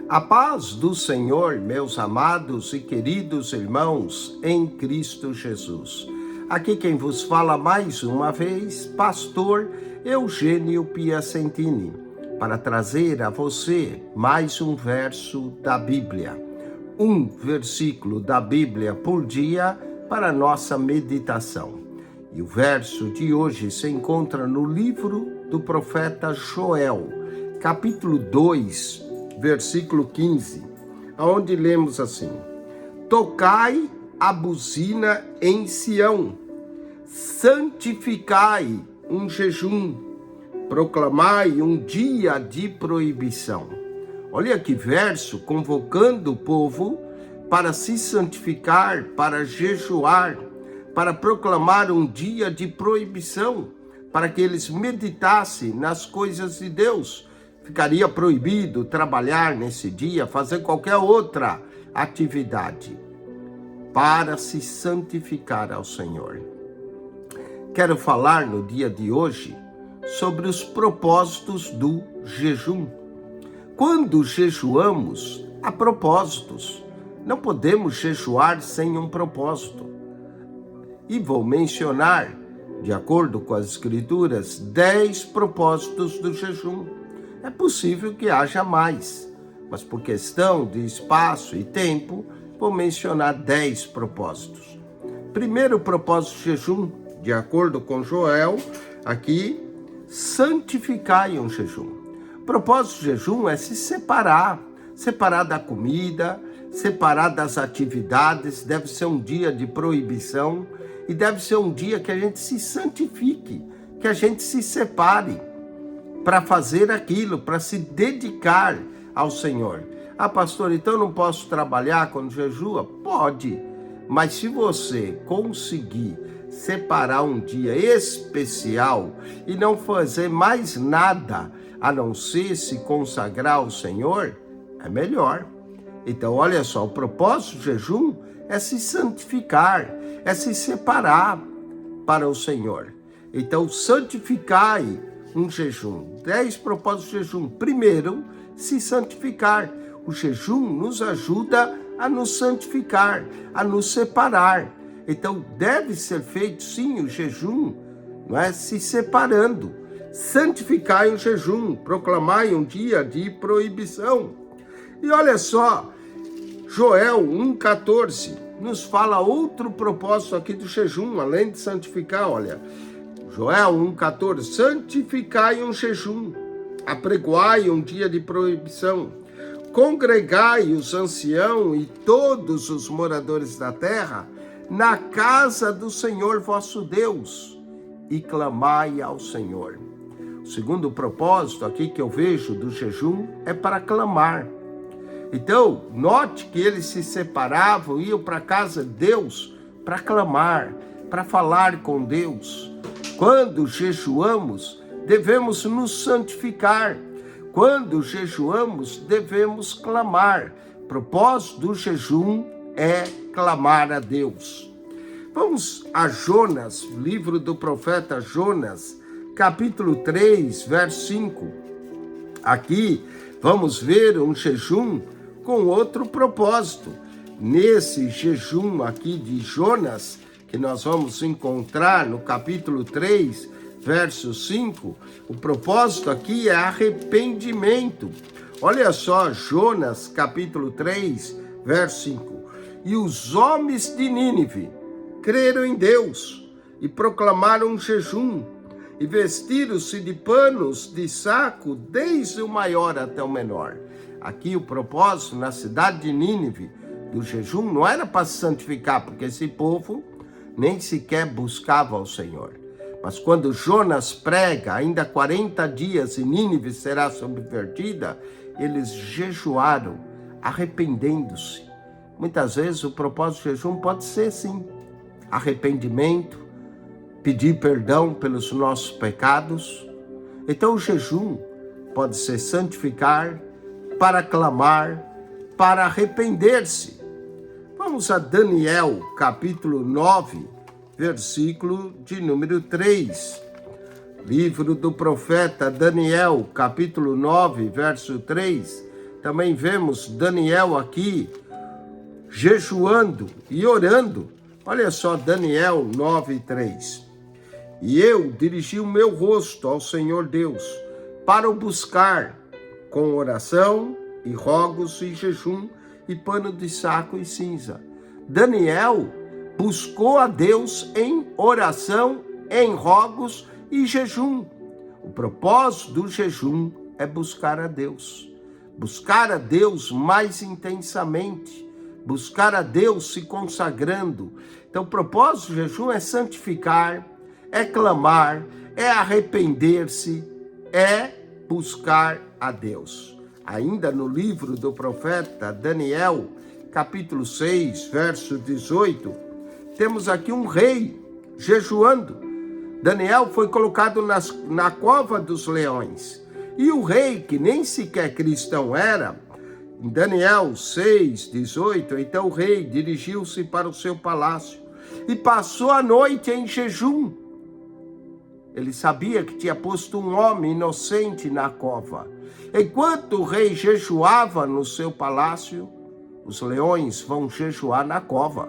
A paz do Senhor, meus amados e queridos irmãos em Cristo Jesus. Aqui quem vos fala mais uma vez, pastor Eugênio Piacentini, para trazer a você mais um verso da Bíblia. Um versículo da Bíblia por dia para nossa meditação. E o verso de hoje se encontra no livro do profeta Joel, capítulo 2, versículo 15, onde lemos assim: Tocai a buzina em Sião, santificai um jejum, proclamai um dia de proibição. Olha que verso, convocando o povo para se santificar, para jejuar, para proclamar um dia de proibição, para que eles meditassem nas coisas de Deus. Ficaria proibido trabalhar nesse dia, fazer qualquer outra atividade, para se santificar ao Senhor. Quero falar no dia de hoje sobre os propósitos do jejum. Quando jejuamos, há propósitos. Não podemos jejuar sem um propósito. E vou mencionar, de acordo com as Escrituras, 10 propósitos do jejum. É possível que haja mais, mas por questão de espaço e tempo, vou mencionar 10 propósitos. Primeiro propósito do jejum, de acordo com Joel, aqui, santificai um jejum. O propósito do jejum é se separar da comida, separar das atividades. Deve ser um dia de proibição e deve ser um dia que a gente se santifique, que a gente se separe para fazer aquilo, para se dedicar ao Senhor. Ah, pastor, então eu não posso trabalhar quando jejua? Pode, mas se você conseguir separar um dia especial e não fazer mais nada a não ser se consagrar ao Senhor, é melhor. Então, olha só, o propósito do jejum é se santificar, é se separar para o Senhor. Então, santificai um jejum. 10 propósitos de jejum. Primeiro, se santificar. O jejum nos ajuda a nos santificar, a nos separar. Então, deve ser feito, sim, o jejum, não é? Se separando. Santificai um jejum, proclamai um dia de proibição. E olha só, Joel 1,14 nos fala outro propósito aqui do jejum, além de santificar, olha. Joel 1,14, santificai um jejum, apregoai um dia de proibição, congregai os anciãos e todos os moradores da terra na casa do Senhor vosso Deus e clamai ao Senhor. O segundo propósito aqui que eu vejo do jejum é para clamar. Então, note que eles se separavam, iam para a casa de Deus para clamar, para falar com Deus. Quando jejuamos, devemos nos santificar. Quando jejuamos, devemos clamar. O propósito do jejum é clamar a Deus. Vamos a Jonas, livro do profeta Jonas, capítulo 3, verso 5. Aqui vamos ver um jejum com outro propósito. Nesse jejum aqui de Jonas, que nós vamos encontrar no capítulo 3, verso 5, o propósito aqui é arrependimento. Olha só, Jonas, capítulo 3, verso 5. E os homens de Nínive creram em Deus e proclamaram um jejum e vestiram-se de panos de saco, desde o maior até o menor. Aqui o propósito na cidade de Nínive do jejum não era para se santificar, porque esse povo nem sequer buscava ao Senhor. Mas quando Jonas prega, ainda 40 dias e Nínive será subvertida, eles jejuaram, arrependendo-se. Muitas vezes o propósito do jejum pode ser, sim, arrependimento, pedir perdão pelos nossos pecados. Então o jejum pode ser santificar, para clamar, para arrepender-se. Vamos a Daniel, capítulo 9, versículo de número 3. Livro do profeta Daniel, capítulo 9, verso 3. também vemos Daniel aqui jejuando e orando. Olha só, Daniel 9:3. E eu dirigi o meu rosto ao Senhor Deus para o buscar com oração e rogos e jejum e pano de saco e cinza. Daniel buscou a Deus em oração, em rogos e jejum. O propósito do jejum é buscar a Deus. Buscar a Deus mais intensamente. Buscar a Deus se consagrando. Então, o propósito do jejum é santificar, é clamar, é arrepender-se, é buscar a Deus. Ainda no livro do profeta Daniel, capítulo 6, verso 18, temos aqui um rei jejuando. Daniel foi colocado na cova dos leões. E o rei, que nem sequer cristão era, em Daniel 6, 18, então o rei dirigiu-se para o seu palácio e passou a noite em jejum. Ele sabia que tinha posto um homem inocente na cova. Enquanto o rei jejuava no seu palácio, os leões vão jejuar na cova.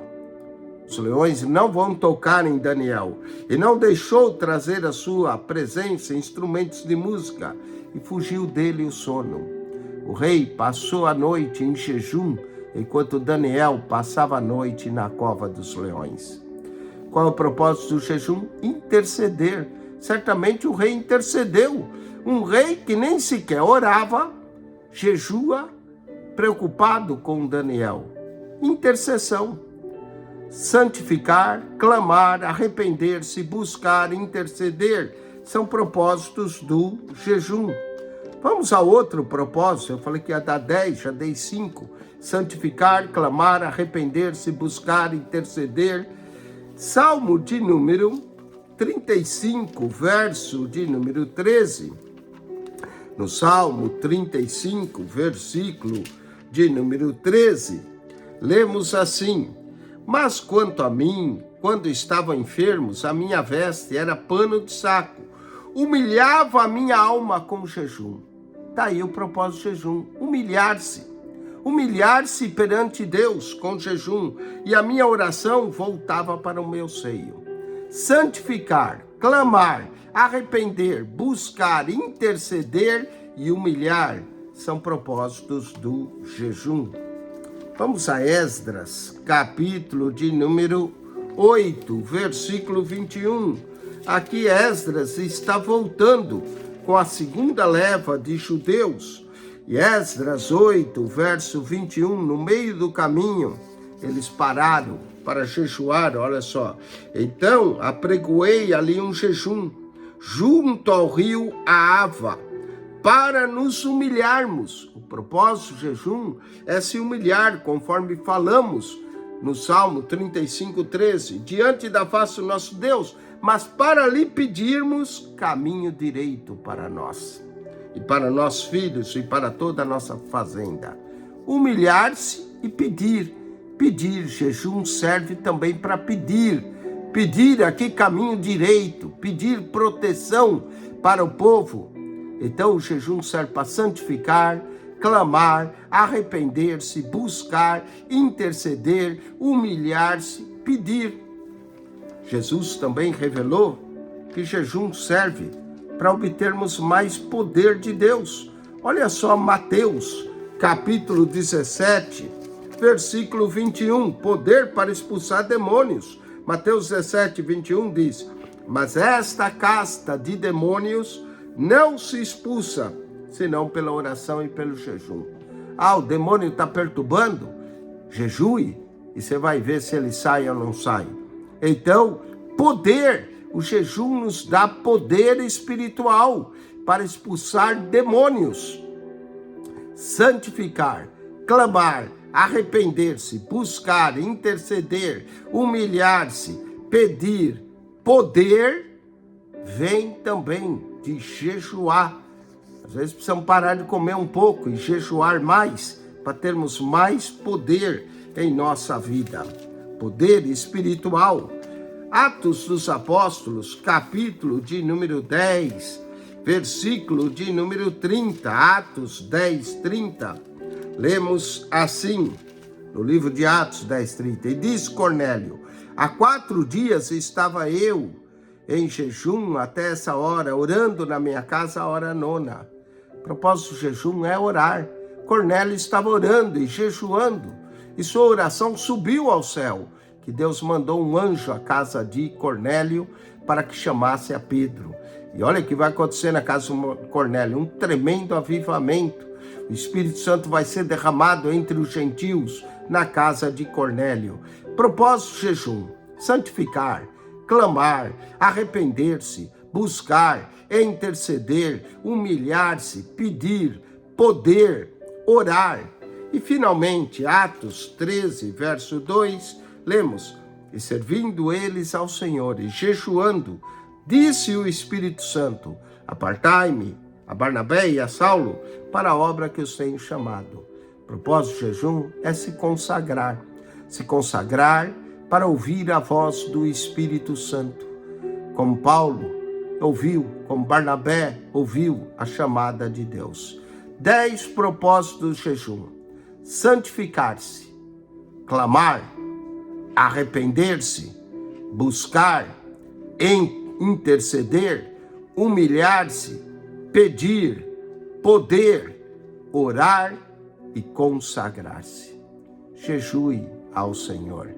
Os leões não vão tocar em Daniel. E não deixou trazer a sua presença instrumentos de música. E fugiu dele o sono. O rei passou a noite em jejum, enquanto Daniel passava a noite na cova dos leões. Qual é o propósito do jejum? Interceder. Certamente o rei intercedeu. Um rei que nem sequer orava, jejua, preocupado com Daniel. Intercessão. Santificar, clamar, arrepender-se, buscar, interceder, são propósitos do jejum. Vamos a outro propósito. Eu falei que ia dar 10, já dei 5. Santificar, clamar, arrepender-se, buscar, interceder. Salmo de número 35, verso de número 13. No Salmo 35, versículo de número 13, lemos assim: Mas quanto a mim, quando estavam enfermos, a minha veste era pano de saco, humilhava a minha alma com jejum. Está aí o propósito do jejum, humilhar-se. Humilhar-se perante Deus com jejum, e a minha oração voltava para o meu seio. Santificar, clamar, arrepender, buscar, interceder e humilhar são propósitos do jejum. Vamos a Esdras, capítulo de número 8, versículo 21. Aqui Esdras está voltando com a segunda leva de judeus. E Esdras 8, verso 21, no meio do caminho, eles pararam para jejuar, olha só. Então, apregoei ali um jejum, junto ao rio Ahava, para nos humilharmos. O propósito do jejum é se humilhar, conforme falamos no Salmo 35, 13, diante da face do nosso Deus, mas para lhe pedirmos caminho direito para nós, e para nossos filhos, e para toda a nossa fazenda. Humilhar-se e pedir. Pedir, jejum serve também para pedir. Pedir aqui caminho direito, pedir proteção para o povo. Então o jejum serve para santificar, clamar, arrepender-se, buscar, interceder, humilhar-se, pedir. Jesus também revelou que jejum serve para obtermos mais poder de Deus. Olha só Mateus, capítulo 17, versículo 21, poder para expulsar demônios. Mateus 17, 21 diz: Mas esta casta de demônios não se expulsa, senão pela oração e pelo jejum. O demônio está perturbando? Jejue, e você vai ver se ele sai ou não sai. Então, poder. O jejum nos dá poder espiritual para expulsar demônios. Santificar, clamar, arrepender-se, buscar, interceder, humilhar-se, pedir. Poder vem também de jejuar. Às vezes precisamos parar de comer um pouco e jejuar mais, para termos mais poder em nossa vida. Poder espiritual. Atos dos Apóstolos, capítulo de número 10, versículo de número 30. Atos 10, 30. Lemos assim, no livro de Atos 10:30, e diz Cornélio: há 4 dias estava eu em jejum até essa hora, orando na minha casa a hora 9. O propósito do jejum é orar. Cornélio estava orando e jejuando, e sua oração subiu ao céu, que Deus mandou um anjo à casa de Cornélio para que chamasse a Pedro. E olha o que vai acontecer na casa de Cornélio, um tremendo avivamento. O Espírito Santo vai ser derramado entre os gentios na casa de Cornélio. Propósito do jejum: santificar, clamar, arrepender-se, buscar, interceder, humilhar-se, pedir, poder, orar. E finalmente, Atos 13, verso 2, lemos: e servindo eles ao Senhor e jejuando, disse o Espírito Santo: apartai-me a Barnabé e a Saulo para a obra que os tenho chamado. O propósito do jejum é se consagrar para ouvir a voz do Espírito Santo, como Paulo ouviu, como Barnabé ouviu a chamada de Deus. 10 propósitos do jejum: santificar-se, clamar, arrepender-se, buscar, interceder, humilhar-se, pedir, poder, orar e consagrar-se. Jejue ao Senhor.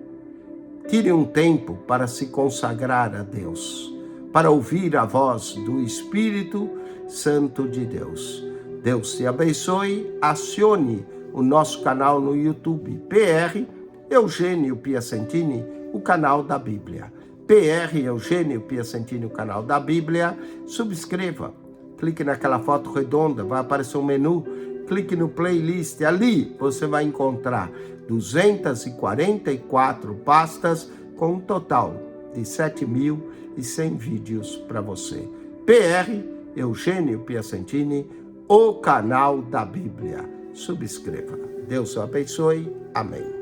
Tire um tempo para se consagrar a Deus, para ouvir a voz do Espírito Santo de Deus. Deus te abençoe. Acione o nosso canal no YouTube, PR Eugênio Piacentini, o canal da Bíblia. PR Eugênio Piacentini, o canal da Bíblia. Subscreva. Clique naquela foto redonda, vai aparecer um menu. Clique no playlist. Ali você vai encontrar 244 pastas com um total de 7.100 vídeos para você. PR Eugênio Piacentini, o canal da Bíblia. Subscreva. Deus o abençoe. Amém.